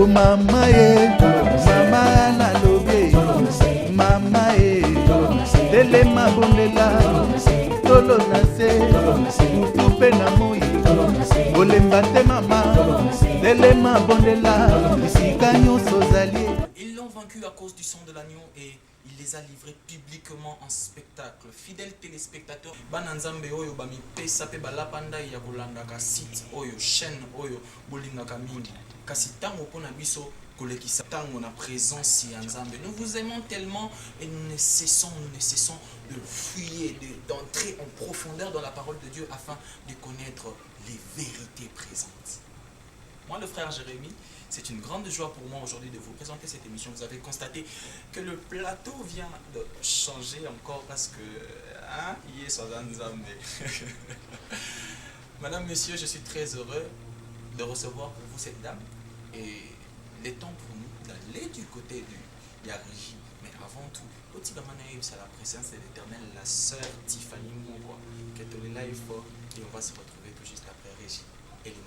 Oh mama mama na lobie, mama telema bondela, tolo na se, tupe na moi, olemba te mama, telema bondela, bisika nyonso zali. Ils l'ont vaincu à cause du sang de l'agneau et il les a livrés publiquement en spectacle. Fidèles téléspectateurs, bananzambe oyo bami pesa pe balapanda ya kolandaka site oyo chaîne oyo bolingaka mingi. Kasi tango pona biso kolekisa tango na présence ya nzambe. Nous vous aimons tellement et nous ne cessons de fouiller, d'entrer en profondeur dans la parole de Dieu afin de connaître les vérités présentes. Moi, le frère Jérémy, c'est une grande joie pour moi aujourd'hui de vous présenter cette émission. Vous avez constaté que le plateau vient de changer encore parce que... Hein, Madame, monsieur, je suis très heureux de recevoir pour vous cette dame. Et il est temps pour nous d'aller du côté de la régie. Mais avant tout, c'est la présence de l'Éternel, la sœur Tiffany Mouroua, qui est au live fort. Et on va se retrouver tout juste après régie. Élément.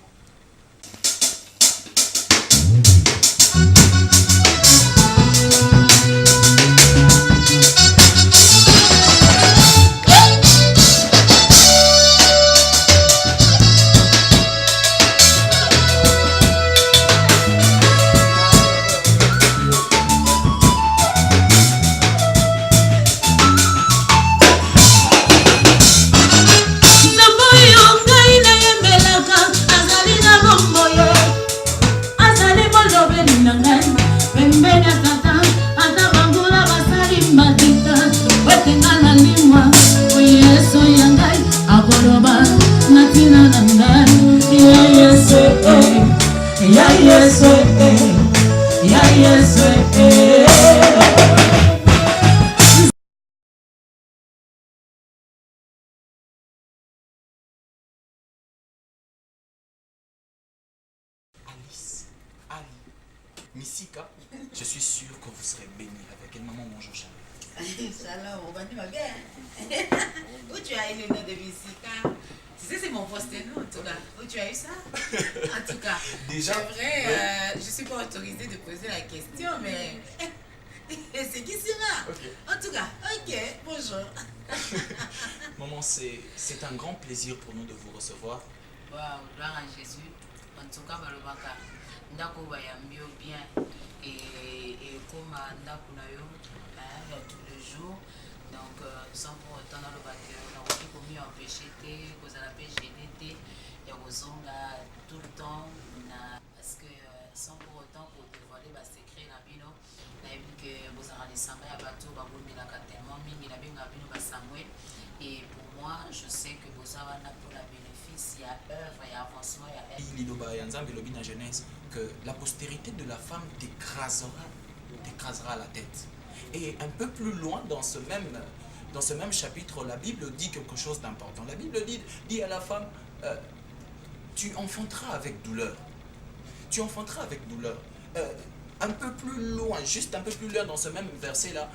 Ali, Missika, je suis sûr que vous serez bénis avec elle. Maman mange au chat. Shalom, on va dire ma bien. Où tu as eu le nom de Missika? Tu sais, c'est mon post-nom en tout cas. Où tu as eu ça? En tout cas, déjà, c'est vrai, je ne suis pas autorisée de poser la question, mais c'est qui sera? Okay. En tout cas, ok, bonjour. Maman, c'est un grand plaisir pour nous de vous recevoir. Wow, gloire à Jésus. En tout cas, Balobaka, ndako bayambio bien et comme ndako na yo tous les jours. Donc, sans pour autant dans le bateau, on a commis empêcher vous avez gêné et vous ont tout le temps parce que sans pour autant pour dévoiler les secrets na bino na vu que vous avez les samba ya bateau ba bomela tellement mingi na binga bino ba Samuel. Et pour moi, je sais que vous avez pour la bénéfice, il y a œuvre, il y a avancement, il y a œuvre. Genèse que la postérité de la femme t'écrasera la tête. Et un peu plus loin dans ce même chapitre, la Bible dit quelque chose d'important. La Bible dit à la femme, tu enfanteras avec douleur. Tu enfanteras avec douleur. Un peu plus loin, juste un peu plus loin dans ce même verset-là,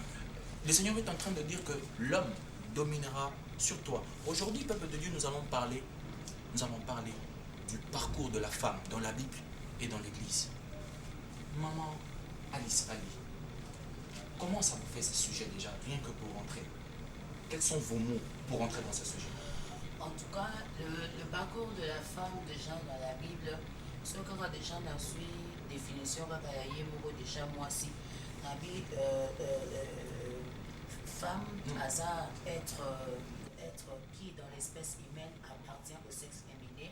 le Seigneur est en train de dire que l'homme dominera sur toi. Aujourd'hui, peuple de Dieu, nous allons parler du parcours de la femme dans la Bible et dans l'Église. Maman Alice Ali, comment ça vous fait ce sujet déjà, rien que pour rentrer? Quels sont vos mots pour rentrer dans ce sujet? En tout cas, le parcours de la femme déjà dans la Bible, ce qu'on va déjà dans la définition, déjà moi aussi, la Bible, femme, hasard, être qui dans l'espèce humaine appartient au sexe féminin,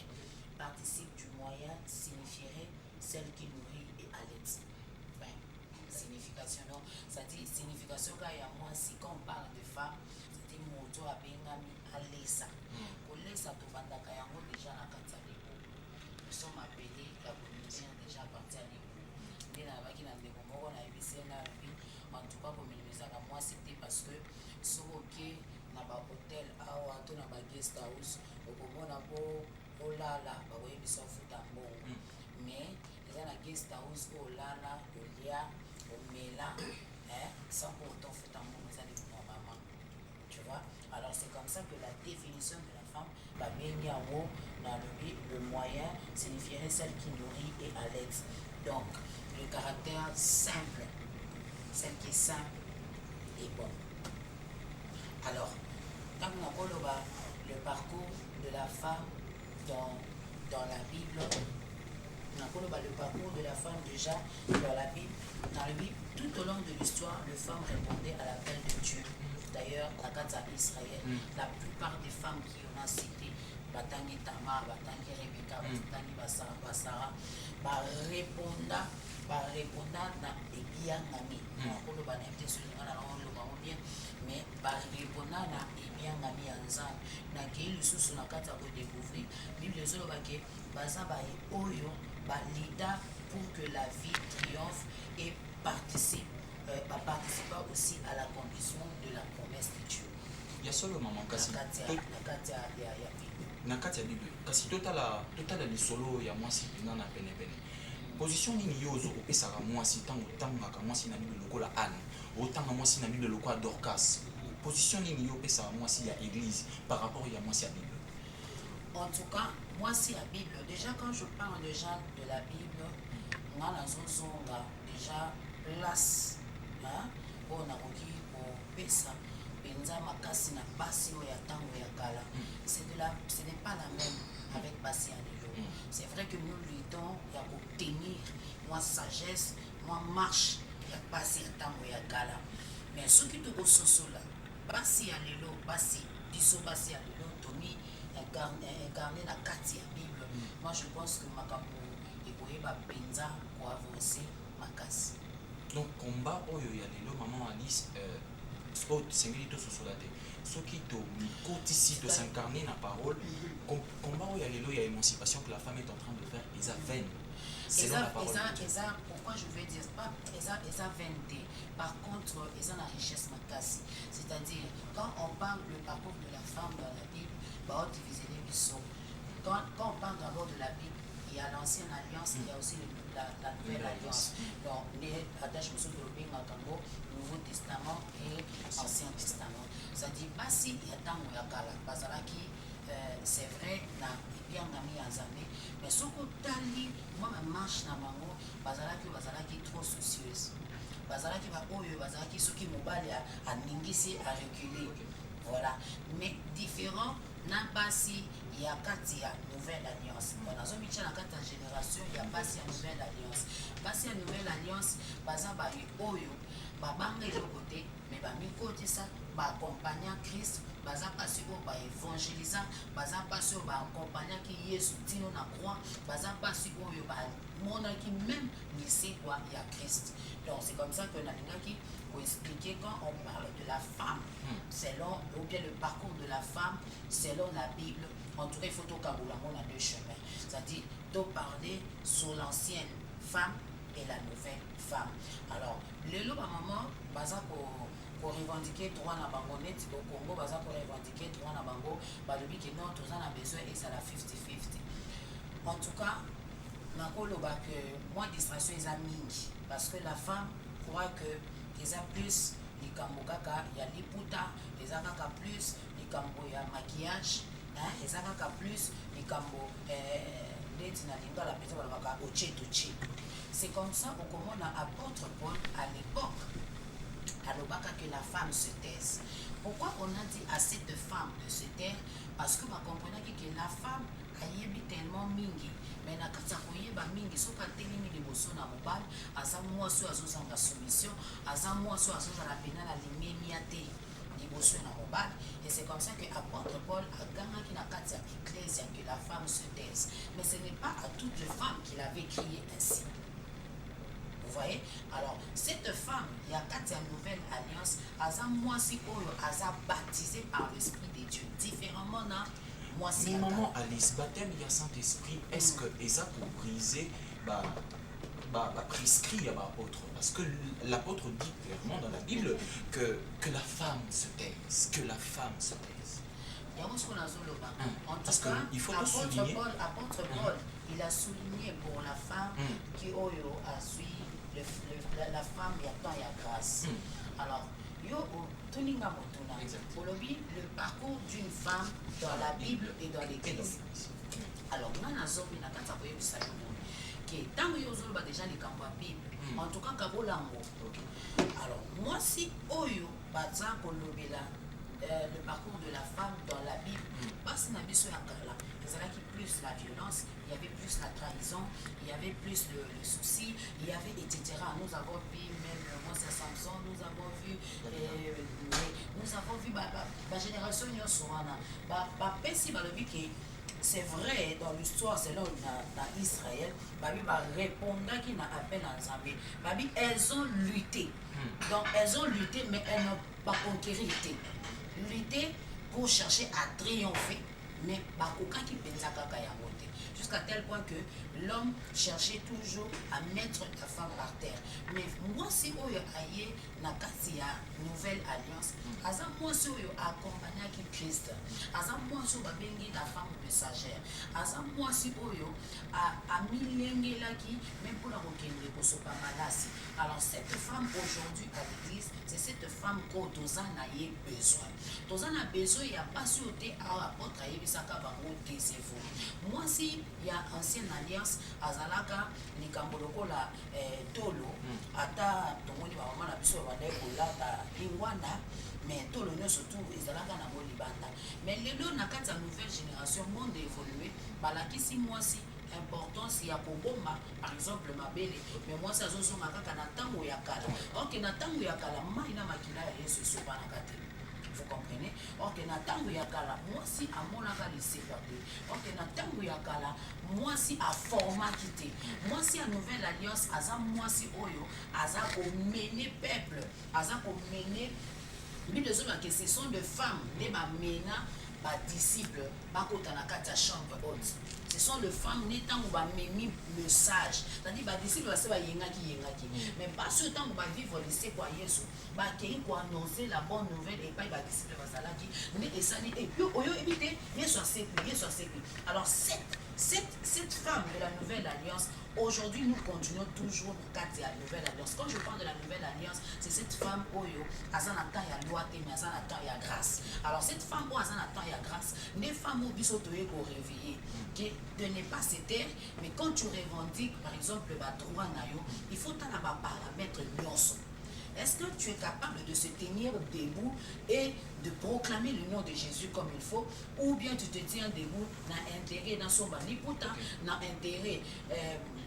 participe du moyen, signifierait celle qui nourrit et allaite. Enfin, signification, non, ça dit signification quand il y a moi, si quand on parle de femme, c'est mon tour à Bengami à l'ESA. Pour l'ESA, tu vas déjà la Katali. Nous sommes appelés, la communauté déjà à partir de l'époux. En tout cas, pour moi, c'était parce que sur le na ba hotel awa to na ba guest house okomona ko olala ba we biso futa mbongo mais eza na guest house olala olia omela sans pour autant futa mbongo eza de pour maman, tu vois. Alors c'est comme ça que la définition de la femme ba bengi yango na le moyen signifierait celle qui nourrit et allaite. Donc le caractère simple, celle qui est simple et bon. Alors, quand on a le parcours de la femme dans la Bible, on a le parcours de la femme déjà dans la Bible. Dans la Bible, tout au long de l'histoire, les femmes répondaient à l'appel de Dieu. D'ailleurs, dans Israël, la plupart des femmes qui on a citées, Batangi Tamar, Batangi Rebecca, Batangi Basara, répondant na ebiangami. On a été sur le bien, mais répondant na ebiangami ensemble. Na qui le sous na kata ko découvrir. Bible zolo bake baza ba oyo ba leader pour que la vie triomphe et participe aussi à l'accomplissement de la promesse de Dieu. Il y a seulement maman kasi na kati ya Bible kasi totala lisolo ya mwasi pena na pene pene position nini yo ozokopesaka mwasi ntango otangaka mwasi na Bible lokola Anne otanga mwasi na Bible lokola Dorcas position nini yo opesaka mwasi ya église par rapport ya mwasi ya Bible? En tout cas, mwasi ya Bible, déjà quand je parle déjà de la Bible, on a déjà place on a pesa penza makasi na basi ya tango ya kala. Ce n'est pas la même avec basi ya lelo. C'est vrai que nous luttons ya obtenir moi sagesse, moi marche ya basi ya tango ya kala. Mais ce qui te sosola basi ya lelo, basi ya lelo tomi incarné na kati ya Bible. Moi je pense que makambo ekoyeba penza pour avancer makasi. Donc combat oyo ya lelo maman Alice sengeli to sosolate soki to mikotisi to s'incarner na parole combat oyo ya lelo ya émancipation que la femme est en train de faire ils avènent selon la parole de Dieu. Pourquoi je veux dire pas ils avènent par contre ils ont la richesse makasi, c'est-à-dire quand on parle du parcours de la femme dans la Bible on diviser les bisous. Quand on parle d'abord de la Bible, il y a l'ancienne alliance, il y a aussi la nouvelle alliance. Donc, les attaches de Nouveau Testament et Ancien Testament. Ça dit pas si il y a tant ou il y a kala. Bazalaki, c'est vrai, na bien ami azamé. Mais ce que tali, moi ma marche na mango, bazalaki trop soucieuse. Bazalaki va oyo, bazalaki ce qui mobile a ningisi à reculer. Voilà. Mais différent. Na basi ya kati ya nouvelle alliance. On a zomi tcha na kati ya génération ya basi ya nouvelle alliance. Basi ya nouvelle alliance baza ba oyo ba banga le côté mais ba mikoti ça ba accompagner Christ baza pasi o ba évangélisant baza pasi o ba accompagner ki Yesu tino na croix baza pasi oyo ba mona ki même lycée quoi ya Christ. Donc c'est comme ça que Nalingaki pour expliquer quand on parle de la femme, selon, ou bien le parcours de la femme, selon la Bible, en tout cas, il faut au Kaboulamo, on a deux chemins. C'est-à-dire, de parler sur l'ancienne femme et la nouvelle femme. Alors, le lot, à un moment, pour revendiquer droit à Bango net, au Congo, pour revendiquer droit à Bango, le but que non, tout ça a besoin et ça la 50-50. En tout cas, moi, distraction, ils ont mis. Parce que la femme croit que ils ont plus les cambo kaka, il y a les putas, ils ont plus les cambo ya maquillage, ils ont plus les cambo c'est comme ça au comment on a apôtre Paul à l'époque à l'obaka que la femme se taise. Pourquoi on a dit à cette femme de se taire? Parce que ma comprenait que la femme a yébi tellement mingi. Mais na kati ya koyeba mingi soki atelemi liboso na mobali aza mwasi oyo azozanga soumission aza mwasi oyo azozala pena na limemi ya te liboso na mobali. Et c'est comme ça que apôtre Paul agangaki na kati ya église que la femme se taise. Mais ce n'est pas à toutes les femmes qu'il avait crié ainsi. Vous voyez? Alors, cette femme, il y a quatre nouvelle alliance, aza mwasi oyo aza baptisé par l'Esprit de Dieu. Différemment na mais maman Alice, baptême il y a Saint-Esprit, est-ce que ça pour briser prescrit à l'apôtre? Parce que l'apôtre dit clairement dans la Bible que la femme se taise, que la femme se taise. Il y a ce qu'on a en parce tout cas, il faut le souligner. Apôtre Paul, il a souligné pour la femme qui a suivi la femme, il y a temps, il y a grâce. Alors, le parcours d'une femme dans la Bible et dans l'Église. Alors, que tant que vous avez déjà les camps à Bible, en tout cas, Kabolango. Alors, moi, si Oyo, Bazan, Kolobela, le parcours de la femme dans la Bible, parce que Nabiso Yakala, il y avait plus la violence, il y avait plus la trahison, il y avait plus le souci, il y avait etc. Nous avons vu même Moses Samson, nous avons vu la génération Yosoana. Pessi va le dire que c'est vrai dans l'histoire selon dans Israël, Babi va répondre qui n'a appel en Zambie. Babi, elles ont lutté. Donc elles ont lutté, mais elles n'ont pas conquéri lutter pour chercher à triompher, mais Bakoka qui pensa kaka ya monter. Jusqu'à tel point que l'homme cherchait toujours à mettre la femme par terre. Mais moi, si Oyo aye nakati ya nouvelle alliance, asa moi si Oyo accompagné qui Christ, asa moi si babengi la femme messagère, asa moi si Oyo a milenge laki même pour la rokende pour sopa malasi. Alors cette femme aujourd'hui à l'église, c'est cette femme que Tozan a besoin. Tozan a besoin, il n'y a pas sauté à apôtre Yebisaka Bango Tesefo. Moi si il y a ancienne alliance azalaka likamboloko la tolo ata tomoni ba mama na biso ba ndeko lata ingwanda mais tolo ne surtout ezalaka na molibanda mais lelo na kati ya nouvelle génération monde évolué balakisi moi si importance ya kobomba par exemple mabele mais moi ça zozonga kaka na tango ya kala ok na tango ya kala mai na makila ya Yesu sopana kate. Vous comprenez? Ok, na tango ya kala, moi si à mon avis c'est pas de. Ok, na tango ya kala, moi si à format quitté. Moi si à nouvelle alliance, aza moi si oyo, aza ko mener peuple, aza ko mener. Mais les hommes que ce sont des femmes, les mena, ba disciples, ba kota na kata chambre haute. Ce sont les femmes né tant où va memi le sage. C'est-à-dire ba disciples va se va yengaki. Mais pas ce temps où va vivre le c'est quoi Yesu. Ba kei ko annoncer la bonne nouvelle et pas ba disciples va salaki. Mais et ça et puis oyo éviter Yesu a sécu. Alors cette femme de la nouvelle alliance, aujourd'hui nous continuons toujours pour garder la nouvelle alliance. Quand je parle de la nouvelle alliance, c'est cette femme oyo azana ta ya loi mais azana ta ya grâce. Alors cette femme oyo azana ta ya grâce, les femmes au biso toye ko réveiller de ne pas se taire, mais quand tu revendiques par exemple ba droit na yo, il faut ta na ba paramètres nyonso. Est-ce que tu es capable de se tenir debout et de proclamer le nom de Jésus comme il faut, ou bien tu te tiens debout dans intérêt dans son banipouta, dans intérêt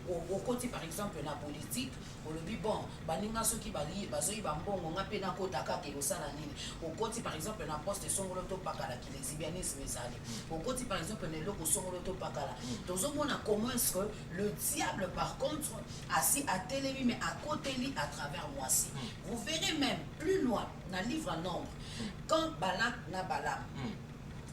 au côté par exemple la politique, au lobby bon, baninga soki bali bazoi bambongo ngape na kota kake osala nini. Au côté par exemple la poste songolo to pakala qui l'exhibitionnisme ezali. Au côté par exemple ne loko songolo to pakala. Tozomona comment est-ce que le diable par contre assis à télévi mais à côté li à travers moi si. Vous verrez même plus loin dans le livre en Nombre quand Balak na Balaam.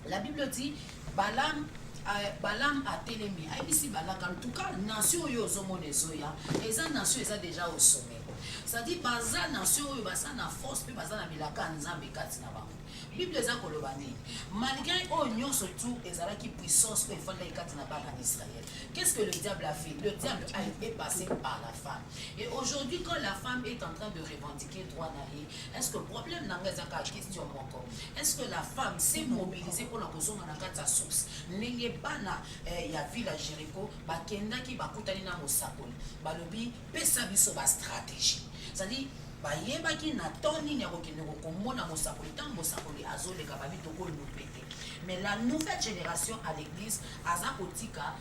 La Bible dit Balaam a télémi. Ici Balak en tout cas nation yo zomone zoya. Et ça nation est déjà au sommet. Ça dit baza nation yo basa na force puis baza na milaka nzambe kati na bango. Bible eza koloba nini malgré oignon surtout ezala qui puissance que fanda ikati na bana d'Israël. Qu'est-ce que le diable a fait? Le diable a été passé par la femme. Et aujourd'hui quand la femme est en train de revendiquer droit naïe, est-ce que le problème n'a pas la question encore? Est-ce que la femme s'est mobilisée pour la cause na kata source? Nenge bana ya ville à Jéricho ba kenda ki ba kutani na mosakoli. Ba lobi pesa biso ba stratégie. C'est-à-dire bayebaki na toni ne kokende komona mosakoli tant mosakoli azoleka babi tokolo lopete. Mais la nouvelle génération à l'église aza kotika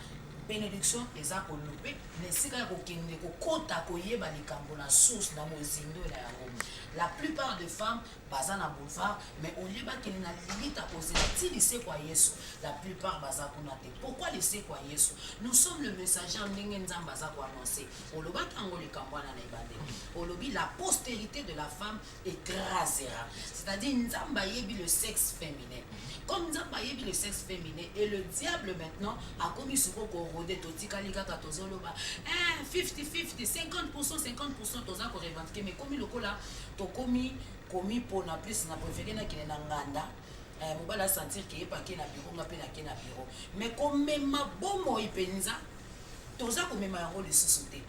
bénédiction eza kolopé mais sika kokende kokota koyeba likambo na source na mozindo na yango. La plupart des femmes baza na boulevard mais au lieu bakende na limite à poser ti lycée kwa Yesu. La plupart baza kunate. Pourquoi lycée kwa Yesu? Nous sommes le messager ndenge nzamba za ko annoncer. Oloba tango likambo na ibande. Olobi la postérité de la femme écrasera. C'est-à-dire nzamba yebi le sexe féminin. Comme nzamba yebi le sexe féminin et le diable maintenant a commis ce qu'on rodé totikali kaka tozoloba 50-50 50% toza ko revendiquer mais comme lokola to commis pour na plus na préféré na kine na nganda mobala sentir que epake na bureau ngape na ke na bureau mais comme même bomo ipenza toza ko mema yango le société.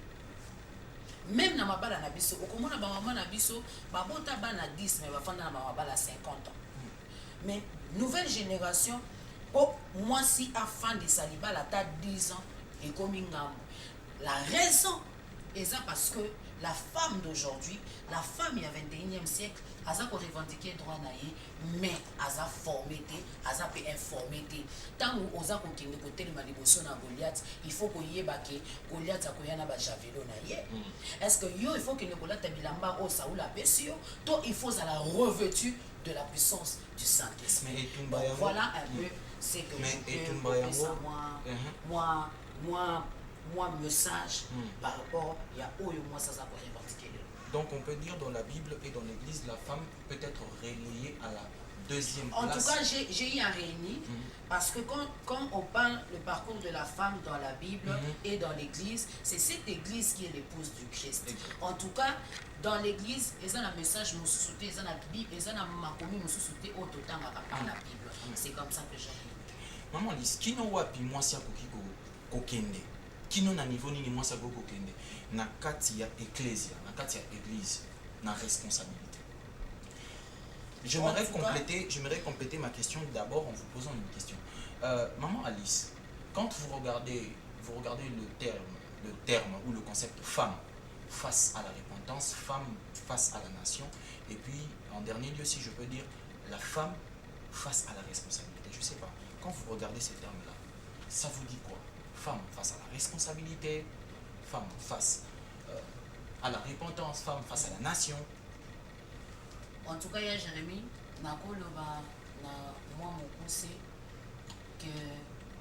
Même na mabala na biso okomona ba mama na biso babota bana 10 mais bafanda na mabala 50 ans. Mais nouvelle génération moi si afin de saliba la ta 10 ans et comme ngambo La raison, et ça parce que la femme d'aujourd'hui, la femme il y a 21e siècle, elle a revendiqué droit naïe, mais elle a formé, elle a pu informer. Tant que vous avez côté de Maliboso dans Goliath, il faut qu'il y ait Goliath à Koyana Bajavelo naïe. Est-ce que il faut que Goliath Bilamba au Saoul la Bessio, donc il faut à la revêtue de la puissance du Saint-Esprit. Donc, voilà un peu ce que je peux ça moi message par rapport à moi ça va revendiquer. Donc on peut dire dans la Bible et dans l'Église, la femme peut être relayée à la deuxième place. En tout cas, j'ai eu un réuni parce que quand on parle le parcours de la femme dans la Bible et dans l'Église, c'est cette Église qui est l'épouse du Christ. En tout cas, dans l'Église, ils ont un message, ils ont la Bible, ils ont un makomi, ils ont autant par la Bible. C'est comme ça que j'ai réuni. Maman Lise, qui n'a pas pu moi ça kokende? Qui n'a niveau ni moi ça kokende? Na kati ya ecclesia, na kati ya église, na responsabilité. J'aimerais compléter ma question d'abord en vous posant une question. Maman Alice, quand vous regardez le terme ou le concept femme face à la repentance, femme face à la nation, et puis en dernier lieu, si je peux dire, la femme face à la responsabilité. Je ne sais pas, quand vous regardez ces termes-là, ça vous dit quoi? Femme face à la responsabilité, femme face à la repentance, femme face à la nation. En tout cas, il y a Jérémie, moi mon conseil que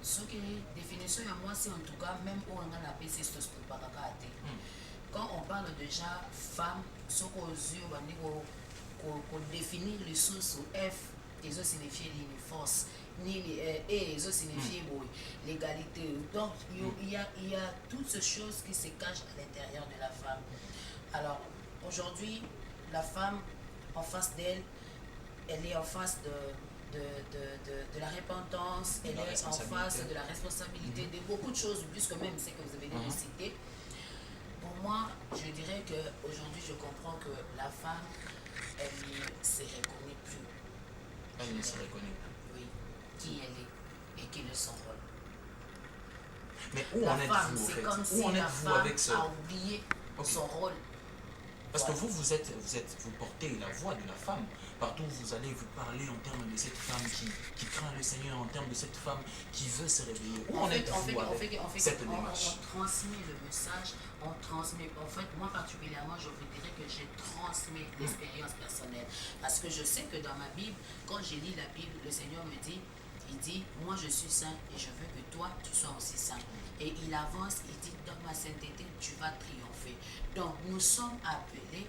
ce qui est définition à moi, c'est en tout cas, même pour on a la paix, c'est ce que quand on parle déjà femme, ce qu'on définit les sources au F, ils ont signifié force. Et ils ont signifié l'égalité. Donc, il y a toutes ces choses qui se cachent à l'intérieur de la femme. Alors, aujourd'hui, la femme, en face d'elle, elle est en face de la repentance, elle est en face de la responsabilité, de beaucoup de choses, plus que même ce que vous avez déjà cité. Pour moi, je dirais qu'aujourd'hui, je comprends que la femme, elle ne se reconnaît plus. Elle ne se reconnaît plus. Qui elle est et quel est son rôle. Mais où en êtes-vous c'est comme si la femme a oublié son rôle. Parce que vous portez la voix de la femme. Partout où vous allez, vous parlez en termes de cette femme qui craint le Seigneur, en termes de cette femme qui veut se réveiller. Où en êtes-vous avec cette démarche? On transmet le message, on transmet. En fait, moi particulièrement, je vous dirais que j'ai transmis l'expérience personnelle. Parce que je sais que dans ma Bible, quand je lis la Bible, le Seigneur me dit, il dit, moi je suis saint et je veux que toi, tu sois aussi saint. Et il avance, il dit, dans ma sainteté, tu vas triompher. Donc, nous sommes appelés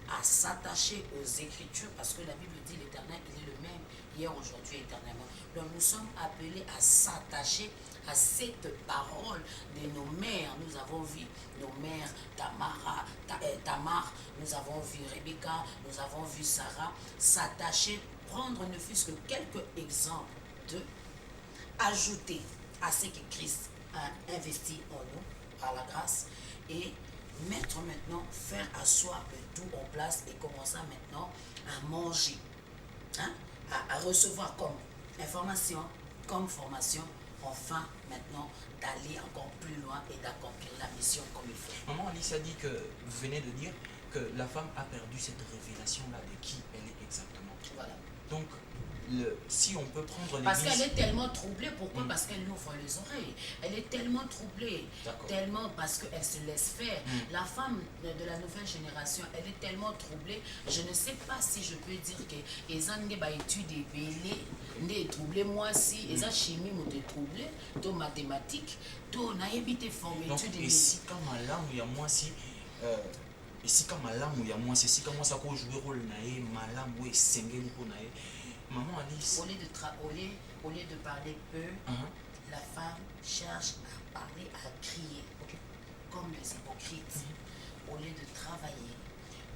à s'attacher aux Écritures, parce que la Bible dit, l'Éternel, il est le même, hier, aujourd'hui, éternellement. Donc, nous sommes appelés à s'attacher à cette parole de nos mères. Nous avons vu nos mères, Tamar, nous avons vu Rebecca, nous avons vu Sarah, s'attacher, prendre ne fût-ce que quelques exemples de ajouter à ce que Christ a investi en nous, par la grâce, et mettre maintenant, faire asseoir le tout en place et commencer maintenant à manger, à recevoir comme information, comme formation, enfin maintenant d'aller encore plus loin et d'accomplir la mission comme il faut. Maman Alice a dit que, vous venez de dire que la femme a perdu cette révélation-là de qui elle est exactement. Voilà. Donc, si on peut prendre les parce qu'elle est tellement troublée, pourquoi? Parce qu'elle ouvre les oreilles. Elle est tellement troublée, tellement parce qu'elle se laisse faire. La femme de la nouvelle génération, elle est tellement troublée. Je ne sais pas si je peux dire que les ans d'études est troublé, moi si les ans chimie m'ont troublé, to mathématiques, to naïbité formée. Donc, et si comme là où il y a moi si et si comme là où il y a moi si comme moi ça peut jouer rôle naïe malam ou singé pour naïe. Maman Alice. Au lieu de parler peu, la femme cherche à parler, à crier, comme les hypocrites. Au lieu de travailler,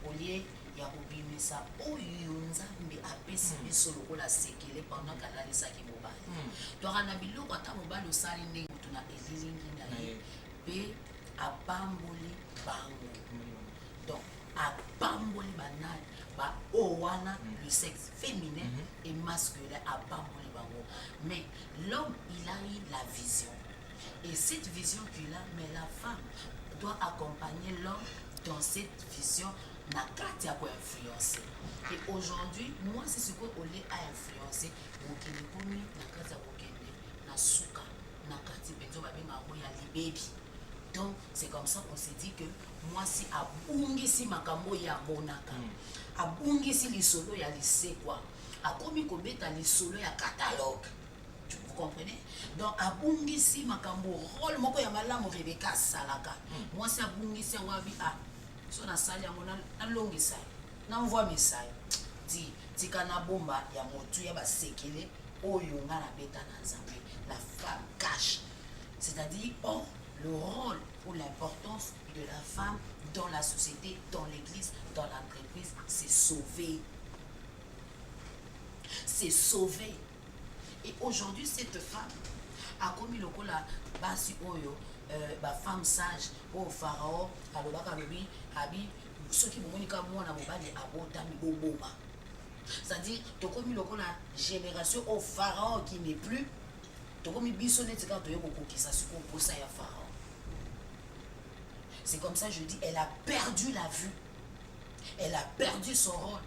au lieu de obéir ça, au yunzambi apesi biso lokola sekele pendant qu'elle a saki mobile. Donc on a bilo quand mobile sali ndenge tuna elilingi na ye pe abamboli bango. Donc abamboli banal. Le sexe féminin et masculin à pas mais l'homme il a eu la vision et cette vision qu'il a, mais la femme doit accompagner l'homme dans cette vision na kati ya influencer. Et aujourd'hui, moi c'est ce que Olé a influencé mokili komi na kati ya kokende na suka na kati benzo babenga ya libebi. Donc c'est comme ça qu'on s'est dit que moi si abungisi makambo ya monaka, abungisi lisolo ya lisekwa, akomi kobeta lisolo ya catalogue. Vous comprenez? Donc abungisi makambo rôle moko ya malamu Rebecca salaka. Moi si abungisi ngwa bi so na sali yango na longisa na mvoa message di tika na bomba ya motu ya basekele oyo nga na beta na nzambe. La femme cache, c'est-à-dire le rôle ou l'importance de la femme dans la société, dans l'église, dans l'entreprise, c'est sauver. C'est sauver. Et aujourd'hui, cette femme a commis le coup là, basi oyo, femme sage, au pharaon, à l'obaka lui, abi, ceux qui m'ont dit qu'à moi, on a mobali abotami boboma. C'est-à-dire, tu as commis le coup la génération au pharaon qui n'est plus, tu as commis bisonnet, c'est quand tu as beaucoup qui s'assume pour ça, il y a pharaon. C'est comme ça, je dis, elle a perdu la vue. Elle a perdu son rôle.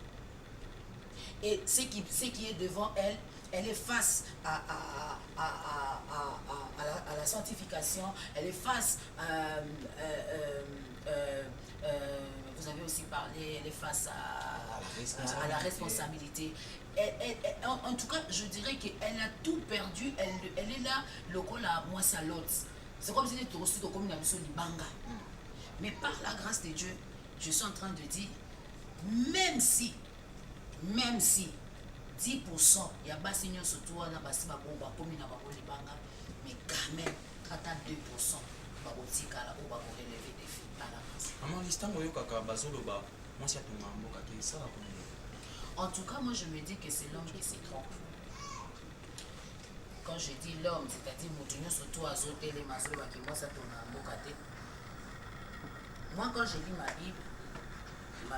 Et ce qui est devant elle, elle est face à la sanctification, elle est face vous avez aussi parlé, elle est face à la responsabilité. En tout cas, je dirais qu'elle a tout perdu, elle est là, le col à moi, ça l'autre. C'est comme si elle était reçue comme une mission de Banga. Mais par la grâce de Dieu, je suis en train de dire, même si 10% il y a basi nyo surtout na basi ba bomba komi na ba banga, mais quand même quand à 2% ba botika la ba ko relever des filles à la grâce. Maman listant oyo kaka bazolo ba moi si atonga mboka ke ça va comme. En tout cas, moi je me dis que c'est l'homme qui se trompe. Quand je dis l'homme, c'est-à-dire mutunyo surtout azote les mazolo ba ke moi ça tonga mboka te. Moi quand je lis ma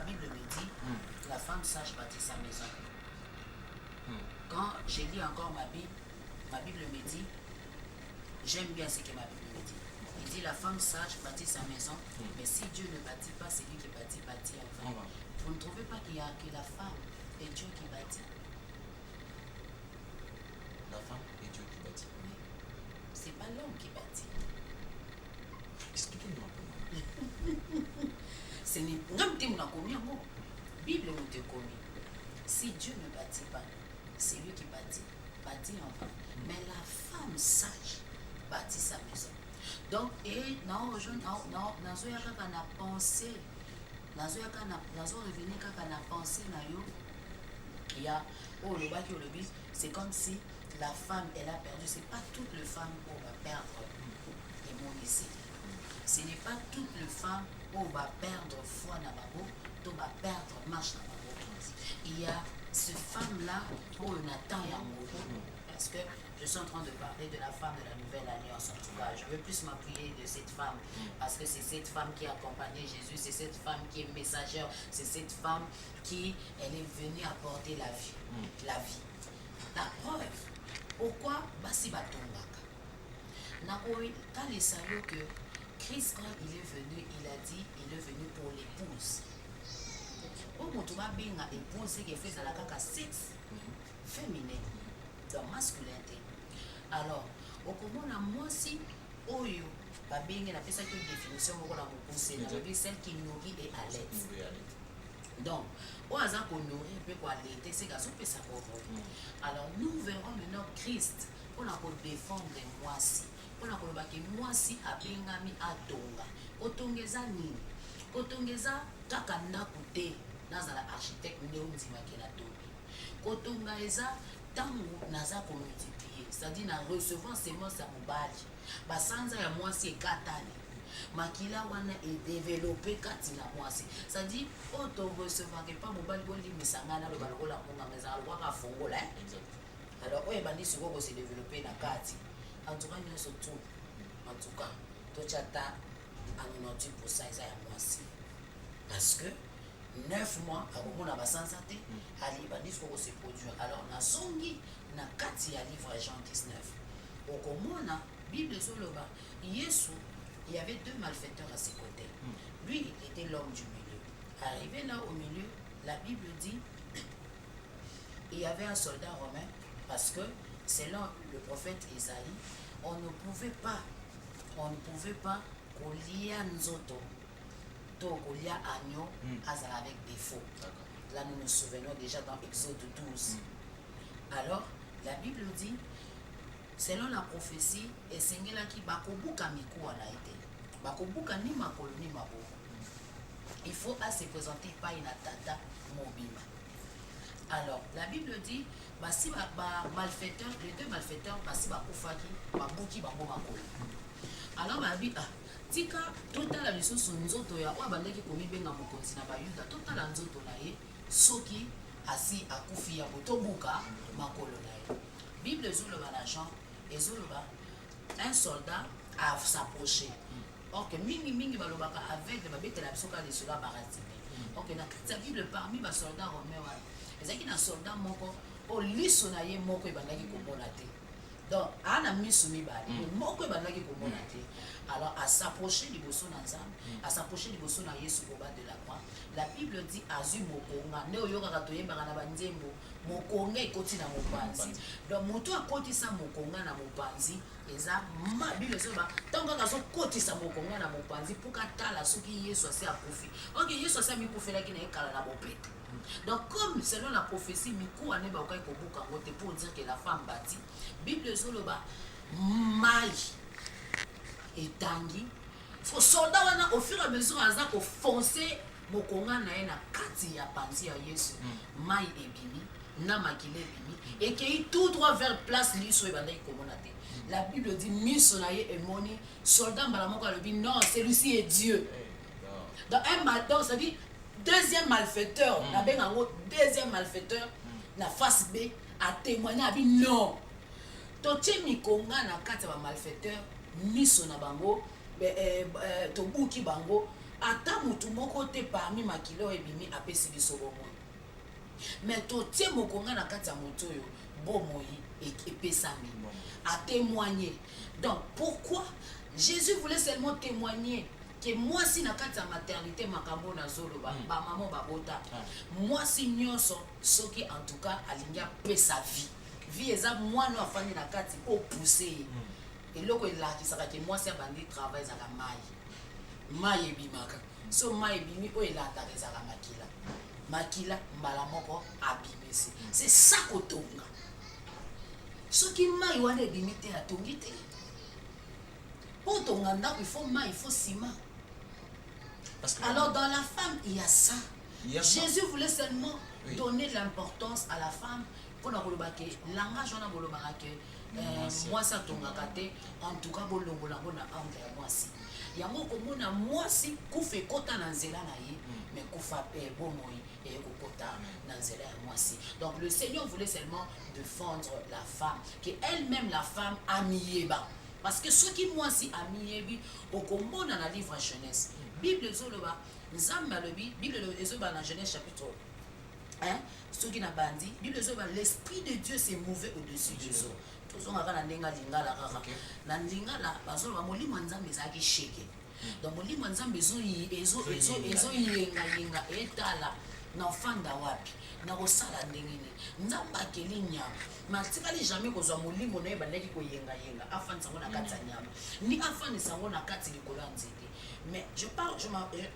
Bible me dit la femme sage bâtit sa maison. Quand je lis encore ma Bible me dit, j'aime bien ce que ma Bible me dit. Il dit la femme sage bâtit sa maison, mais si Dieu ne bâtit pas, c'est lui qui bâtit en vain. Vous ne trouvez pas qu'il y a que la femme et Dieu qui bâtit? La femme et Dieu qui bâtit. Oui. C'est pas l'homme qui bâtit. Expliquez-moi. Ce n'est pas Bible nous te commis. Si Dieu ne bâtit pas, c'est lui qui bâtit en vain. Mais la femme sage bâtit sa maison. Donc, et non, pensée, il y a c'est comme si la femme elle a perdu. C'est pas toutes les femmes qui vont perdre les mots ici. Ce n'est pas toutes les femmes qui vont perdre foi dans ma peau, qui vont perdre marche dans ma peau. Il y a cette femme-là pour Nathan et Amoureux, parce que je suis en train de parler de la femme de la nouvelle alliance. En tout cas, je veux plus m'appuyer de cette femme, parce que c'est cette femme qui a accompagné Jésus, c'est cette femme qui est messagère, c'est cette femme qui elle est venue apporter la vie. La vie. La preuve, pourquoi Basi Batongaka? Dans les salauds que Christ, quand il est venu, il a dit, il est venu pour l'épouse. Pour que tu vas bien épouse, c'est qu'il fait ça la sexe féminin, dans masculinité. Alors, au comment moi si oyo ba bien la fait ça que définition pour la pousser, celle qui nourrit et allait. Donc, au hasard qu'on nourrit peut quoi allaiter, c'est qu'à souper ça pour alors nous verrons maintenant Christ pour la défendre moi si. Pour la moi si a bengami a donga. Otongeza nini? Otongeza takanda kute. Naza la architecte néonzima qui la tombé. Kotonga eza tango naza ko multiplier, c'est-à-dire na recevoir semence à mobali. Basanza ya mwasi ekatani. Makila wana est développé katina mwasi. C'est-à-dire auto recevoir que pas mobali boli misangana le balola monga meza alwa fongola. Alors oye bandi siko ko se développer na kati. En tout cas nous surtout en tout cas to chata à 90% eza ya mwasi. Parce que 9 mois avant la basansate ali bandis ko se produire alors na songi na kati ya livre Jean 19 okomona Bible soloba Yesu il y avait deux malfaiteurs à ses côtés. Lui, il était l'homme du milieu. Arrivé là au milieu, la Bible dit, il y avait un soldat romain, parce que selon le prophète Isaïe, on ne pouvait pas kolia nzoto, to kolia agneau, azala avec défaut. Là, nous nous souvenons déjà dans Exode 12. Alors, la Bible dit, selon la prophétie, et Sengela qui bakobuka mikou a été, bakobuka ni makolo ni mabo. Il faut à se présenter par une tata mobima. Alors, la Bible dit, bah si malfaiteur, les deux malfaiteurs, bah si bakufaki, babuki bango makolo. Alors, bah bi tika total la leçon sur nzoto ya wa bandeki komi benga mokonzi na bayuda total la nzoto na ye soki asi akufi ya botobuka makolo na ye. Bible zoloba na Jean ezoloba un soldat a s'approché. Or que mingi balobaka avec babetela biso ka lesola baratime. Or que na la Bible parmi ba soldats romains wa ezaki na soldat moko o liso na ye moko ebandaki komona te. Donc ana misu mibali moko ebandaki komona te. Alors à s'approcher du bosso nanzam, à s'approcher du bosso na Yesu au bas de la croix. La Bible dit azu mokonga ne oyoka katoyemba na banzembo mokonga ekoti na mopanzi. Donc moto akoti sa mokonga na mopanzi eza ma Bible soba tonga kaso koti sa mokonga na mopanzi pour katala soki Yesu asi akufi. OK Yesu asi mikufela ki na ekala na bopete. Donc comme selon la prophétie miku ane ba okai kobuka ngote pour dire que la femme bâtie Bible soloba mai et tangi so soldat wana au fur et à mesure aza ko foncer mokonga na ye na kati ya panzi ya Yesu mai ebimi na makile ebimi et qui tout droit vers place liso ebandaki komona te. La Bible dit miso na ye emoni soldat mbala moko alobi non celui-ci est Dieu. Donc un malfaiteur, ça dit deuxième malfaiteur na bengango deuxième malfaiteur na face B a témoigné abi non totie mikonga na kati ya malfaiteur miso na bango tobuki bango ata mutu moko te parmi makilo ebimi apesi biso bomo mais totie mokonga na kati ya moto yo bomoi epesami a témoigner. Donc pourquoi Jésus voulait seulement témoigner que moi si na kati ya maternité makambo na zoloba ba maman babota moi si nyonso soki en tout cas alingi apesa vie eza mwana afandi na kati po pousser eloko elakisaka ke mwasi abandi travail ezaka mai ebimaka so mai ebimi oyo elataka ezaka makila mbala moko abimisi. C'est ça kotonga soki mai wana ebimi te atongi te po tonga ndako il faut mai il faut ciment. Alors dans la femme il y a ça. Jésus voulait seulement donner l'importance à la femme pour na koloba ke langage wana bolobaka ke mwasi atongaka te en tout cas bolongola ngo na angle ya mwasi yango komona mwasi kufa ekota na nzela na ye mais kufa bomoi ekokota na nzela ya mwasi. Donc le Seigneur voulait seulement défendre la femme que elle-même la femme amiyeba parce que ceux qui mwasi amiyebi okomona na livre Genèse Bible zoloba nzambe alobi Bible ezoba na Genèse chapitre 1 ceux qui n'a bandi Bible zoloba l'esprit de Dieu s'est mouvé au-dessus des eaux. Tozongaka na ndenga lingala kaka na lingala bazoloba molimo nzambe ezaki sheke. Donc molimo nzambe ezo yenga etala na ofanda wapi na kosala ndengene nzambe akeli nyama matikali jamais kozwa molimo na ye bandaki koyenga afandisa ngo na kati ya nyama ni afandisa ngo na kati likolo ya nzete. Mais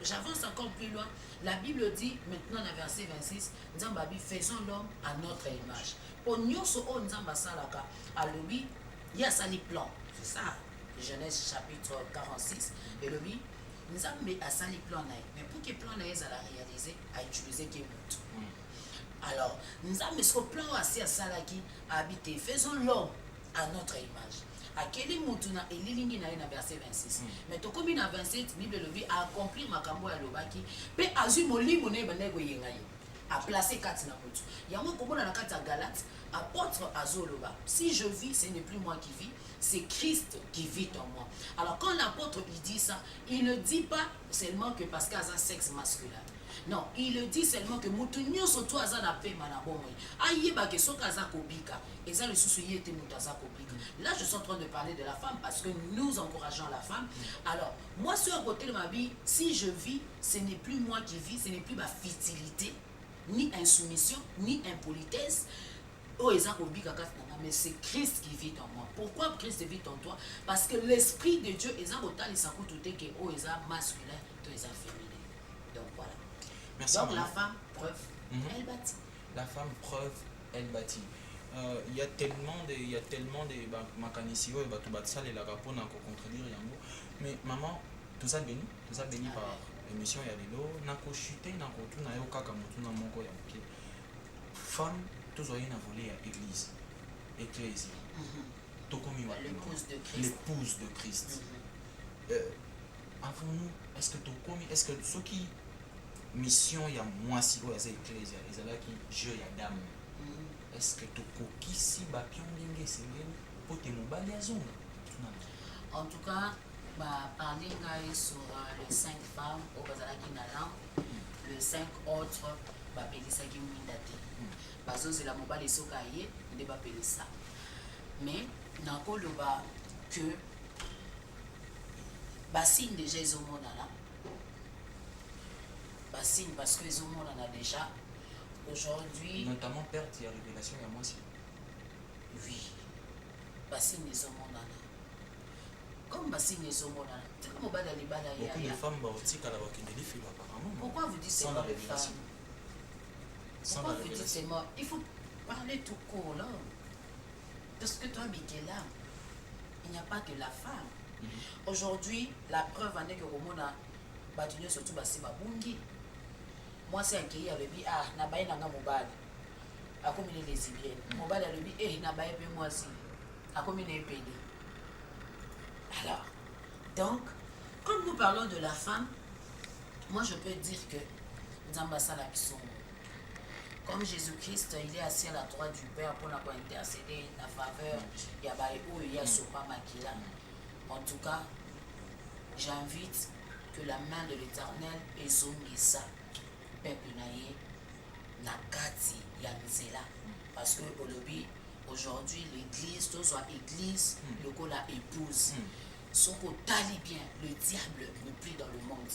j'avance encore plus loin. La Bible dit maintenant dans verset 26 nzambe abi faisons l'homme à notre image. Pour nyonso o nzambe salaka alobi ya sali plan. C'est ça Genèse chapitre 46 et le bi nzambe asali plan na ye mais pour que plan na ye la réaliser a utiliser que mutu. Alors nzambe ce plan asi asalaki habiter faisons l'homme à notre image. Akeli mutu na elilingi na ye na verset 26 mais tokomi na 27 Bible lobi a accomplir makambo ya lobaki pe azui molimo na ye bandeko yenga ye a placer kati na mutu yango komona na kati ya Galate apôtre azoloba si je vis ce n'est plus moi qui vis c'est Christ qui vit en moi. Alors quand l'apôtre il dit ça il ne dit pas seulement que parce qu'il a un sexe masculin Non, il le dit seulement que Moutounio surtout à la paix manabon. Aïe ba que soka za kobika. Et ça le souci était moutaza kobika. Là je suis en train de parler de la femme parce que nous encourageons la femme. Alors, moi sur un côté de ma vie, si je vis, ce n'est plus moi qui vis, ce n'est plus ma futilité, ni insoumission, ni impolitesse. Oh, mais c'est Christ qui vit en moi. Pourquoi Christ vit en toi? Parce que l'Esprit de Dieu est masculin, tout est féminin. Donc voilà. Merci. Donc la femme, preuve, elle bâtit. La femme, preuve, elle bâtit. Il y a tellement de mécaniciens et de la rapport pour contredire yango. Mais maman, tout ça béni par l'émission il y a des lots. Nako chuté, nako tout na yo kaka mutu na moko ya moké. Femme, tout ça na volé à l'église. Église. L'épouse de Christ. Avons-nous, est-ce que ceux qui mission il y a moi si ou est église ils là qui je ya dame. Est-ce que tu coquille si ba pion lingue c'est pour te mobali azonga. En tout cas, parler sur les 5 femmes au Bazalaki Nalan, les 5 autres, Bapelisa qui m'indate. Parce que c'est la mobile sokaye, il pas appeler ça. Mais, dans le bas, que Bassine déjà ils ont mon là. Bassine parce que ils ont mon là déjà. Aujourd'hui. Notamment perte, il y a révélation, il y a moi aussi. Oui. Bassine ils ont mon là. Comme Bassine ils ont mon là. Beaucoup de femmes barotiques à la Wakindeli filo apparemment. Pourquoi vous dites c'est mort les femmes? Pourquoi vous dites c'est mort? Il faut parler tout court là. Parce que toi, Michaela, il n'y a pas que la femme. Aujourd'hui, la preuve en est que Romo a battu surtout Basibabungi. Moi, c'est un qui a le dit, ah, Nabaye Nanga Mobad. A comme il est lesbienne. Mobad a le dit, eh, Nabaye pe moi aussi. A comme il est pédé. Alors, donc, comme nous parlons de la femme, moi je peux dire que Nzambasala Bisson. Comme Jésus-Christ, il est assis à la droite du Père pour intercéder la faveur. Il y a il y a Sopa Makila. En tout cas, j'invite que la main de l'Éternel est zongisa. Peuple naïe, nakati yanzela. Parce que aujourd'hui, l'église, tout soit église, le coup la épouse. Son côté bien, le diable n'est plus dans le monde.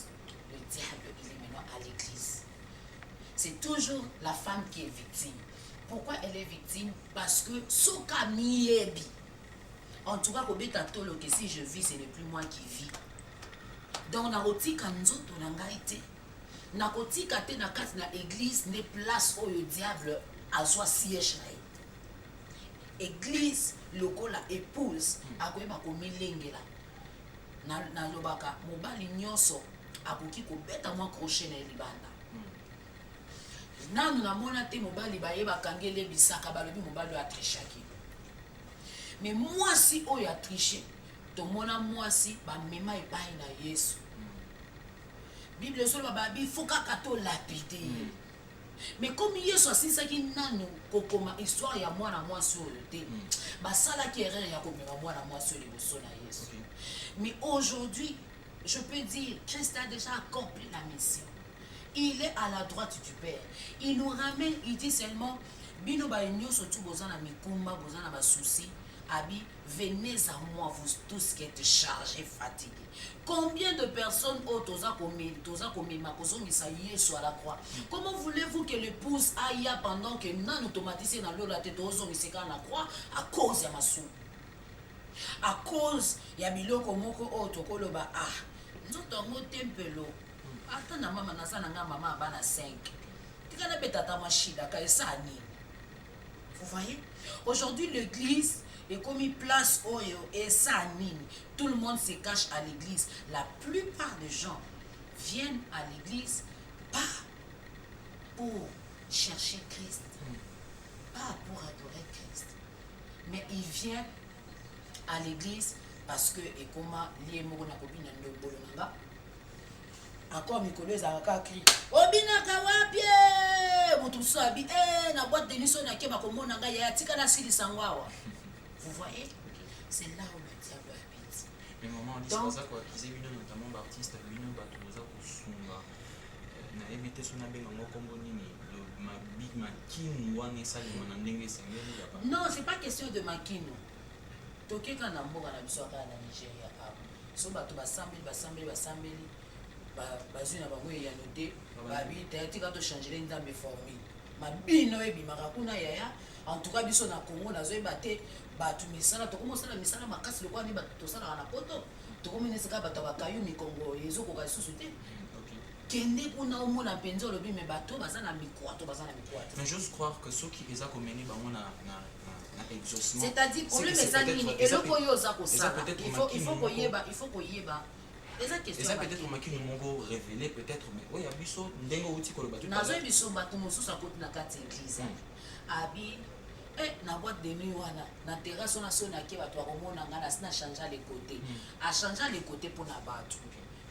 Le diable, il est maintenant à l'église. C'est toujours la femme qui est victime. Pourquoi elle est victime? Parce que soka miebi. En tout cas, que si je vis, ce n'est plus moi qui vis. Donc, na otika nzoto na ngaite. Na kotika te na kati na église ne place où le diable a soit siège na. Église loko la épouse a koyeba ko milengela. Na lobaka mobali nyonso akoki ko beta moi crochet na libanda. Nanu na mona te mobali baye bakangele bisaka balobi mobali a trichaki. Mais moi si oyo a triché, to mona moi si ba mema epai na Yesu. Bible solo babi foka kato lapide. Mais comme Yesu asisaki nanu kokoma histoire ya mwana mwasi oyo te. Ba sala ki erreur ya komema mwana mwasi oyo liboso na Yesu. Mais aujourd'hui, je peux dire Christ a déjà accompli la mission. Il est à la droite du Père. Il nous ramène, il dit seulement, Bino ba nyo surtout bozana mikumba, bozana ba souci, abi, venez à moi vous tous qui êtes chargés, fatigués. Combien de personnes toza komi makozo misa Yesu à la croix? Comment voulez-vous que l'épouse aille pendant que nan automatisé dans l'eau la tête ozo miseka na croix à cause ya masu? À cause ya biloko moko otokolo ba ah, nzoto ngo tempelo. Attends, maman, maman a 5. Tu as des tata machida, vous voyez? Aujourd'hui, l'église est comme une place où et ça anime. Tout le monde se cache à l'église. La plupart des gens viennent à l'église pas pour chercher Christ, pas pour adorer Christ, mais ils viennent à l'église parce que et comment lié mo na copine de bolonga. Encore Nicolas a cri obinaka wapi mutu sabi na boîte de nuit na keba komona nga ya tika na sili sangwawa. Vous voyez, c'est là où le diable habite. Mais maman dit ça quoi qu'ils aient vu notamment l'artiste vino batoza kusunga nayebi te so nabenga ngo kombo nini makinu wana esalema na ndenge esengeli yapa. Non, c'est pas question de makinu. Tokeka na mboka na biso kaka na Nigeria awa so bato basambeli bazwi na bango eyano te babi tika tochangele nzambe formule mabino ebimaka kuna yaya. En tout cas biso na Congo nazoyeba te bato misala tokomosala misala makasi lokwa ni bato tosalaka na poto tokomineseka bato bakayu mikongo ezokoka lisusu te. Kende kuna omona mpenza olobi me bato baza na mikwato mais j'ose croire que ceux qui eza komene bango na exaucement, c'est-à-dire problème eza nini eloko oyo oza kosala il faut koyeba eza question eza peut-être makinu moko révélé peut-être mais oya biso ndenge outi koloba tout nazoyi biso bato mosusu akoti na kati ya église abi na boîte de nuit wana na terrasse wana so nake bato bakomona nga na sina change les côtés a changer les côtés pour na bato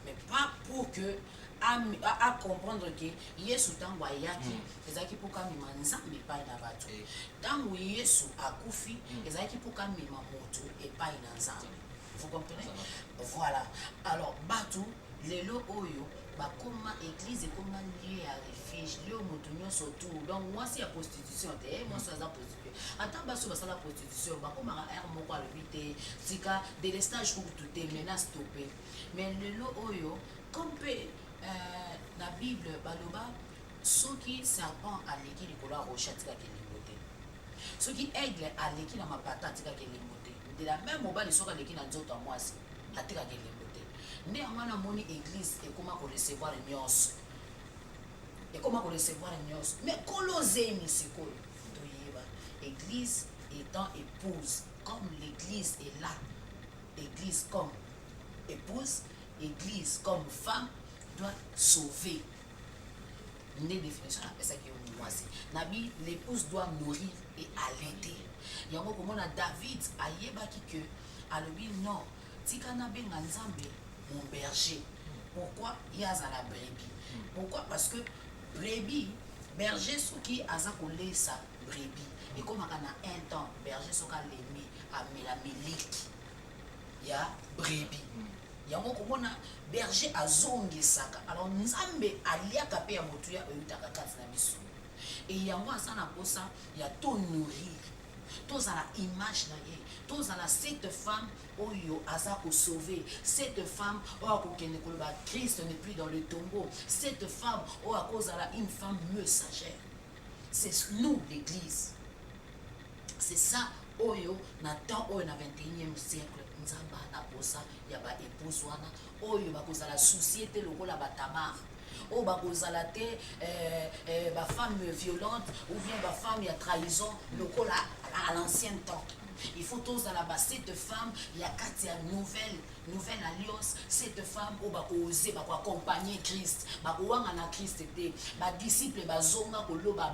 mais pas pour que à comprendre que Yesu tango ayaki ezaki pour kamima nzambe epai na bato tango Yesu akufi ezaki pour kamima moto epai na nzambe. Vous comprenez? Voilà. Alors bato lelo oyo bakoma église ekoma lieu ya refuge lieu moto nyonso tout donc moi c'est la prostitution te moi c'est la prostitution attends baso basala prostitution bakoma air moko alobi te tika délestage pour tout te menace stopper mais lelo oyo comme la Bible baloba soki serpent aleki likolo roche atikaki elengo te soki aigle aleki na mapata atikaki elengo te de la même mobali soki aleki na nzoto ya mwasi atikaki elengo te nde yango wana moni église ekoma korecevoir nyonso mais kolo ozemi sikoyo toyeba église étant épouse comme l'église est là église comme épouse église comme femme doit sauver. Une définition à ça qui est moi nabi l'épouse doit nourrir et allaiter. Yango komona David ayeba ki que alobi non tika na benga nzambe mon berger. Pourquoi il y a la brebis? Pourquoi? Parce que brebis berger soki aza kolesa brebis et comme na un temps berger soka l'ennemi a miliki ya brebis. Yango komona berger azongisaka alors nzambe aliaka pe ya motu ya oyutaka kati na biso et yango asana posa ya to nourrir tous à la image na ye tous à la cette femme oyo aza ko sauver cette femme oyo kokende koloba Christ n'est plus dans le tombeau cette femme oyo à cause à la une femme messagère c'est nous l'église c'est ça oyo na temps oyo na 21e siècle nzamba na posa ya ba épouse wana oyo bakozala société lokola ba Tamar oyo bakozala te ba femme violente ou bien ba femme ya trahison lokola à l'ancien temps. Il faut tous dans la base cette femme il y a quatre nouvelle alliance cette femme au bako oser bako accompagner Christ bako wanga na Christ te ba disciple bazonga koloba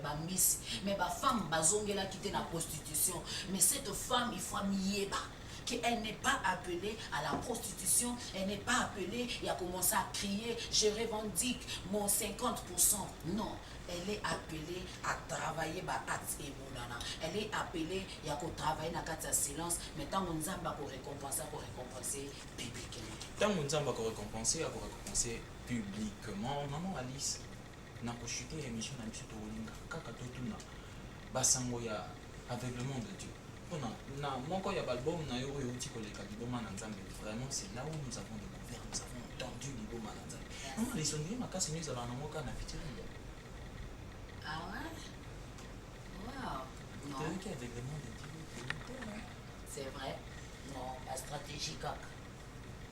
ba miss mais ba femme bazongela quitter la prostitution mais cette femme il faut mieba qu'elle n'est pas appelée à la prostitution, elle n'est pas appelée et a commencé à crier je revendique mon 50%. Non, elle est appelée à travailler elle est appelée à travailler dans le silence mais tant qu'on a récompenser publiquement. Tant qu'on a récompenser publiquement. Maman Alice n'a pas chuté l'émission dans le Tolinga kaka totuna basango ya avec le monde de Dieu. Na moko ya balbum na yo yo ti koleka liboma na nzambe vraiment c'est là où nous avons découvert nous avons entendu liboma na nzambe. Maman les sonneries makasi nous allons moka na featuring. Ah ouais? Wow. Non. Avec le monde de Dieu. C'est vrai. Non, la stratégie kaka.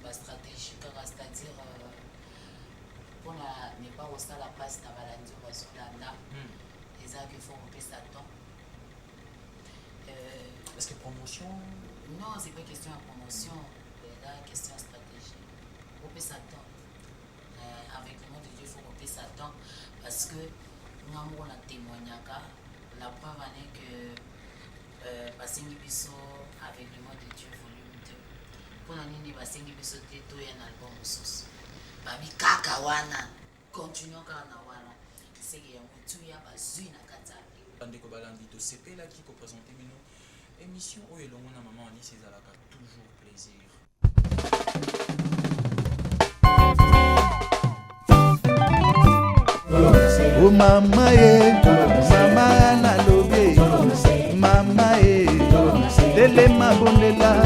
La stratégie kaka c'est-à-dire pour ne pas rester à la place na balandi ba solanda. Les gens qui font un peu ça temps. Est-ce que promotion? Non, c'est pas question de promotion, c'est la question de stratégie. On peut s'attendre. Avec le monde de Dieu, il faut qu'on peut s'attendre parce que nous avons un témoignage. La preuve est que Basengi Biso avec le monde de Dieu volume 2. Pour l'année, Basengi Biso Teto et un album sous. Babi Kakawana. Continuons Kanawana. C'est qu'il y a un tout ya bazuna Katari. Bandeko balandi to sepela qui ko présenter bino émission oyo elongo na maman Alice ezalaka toujours plaisir. oh mama ye mama nalobi mama ye telema bondela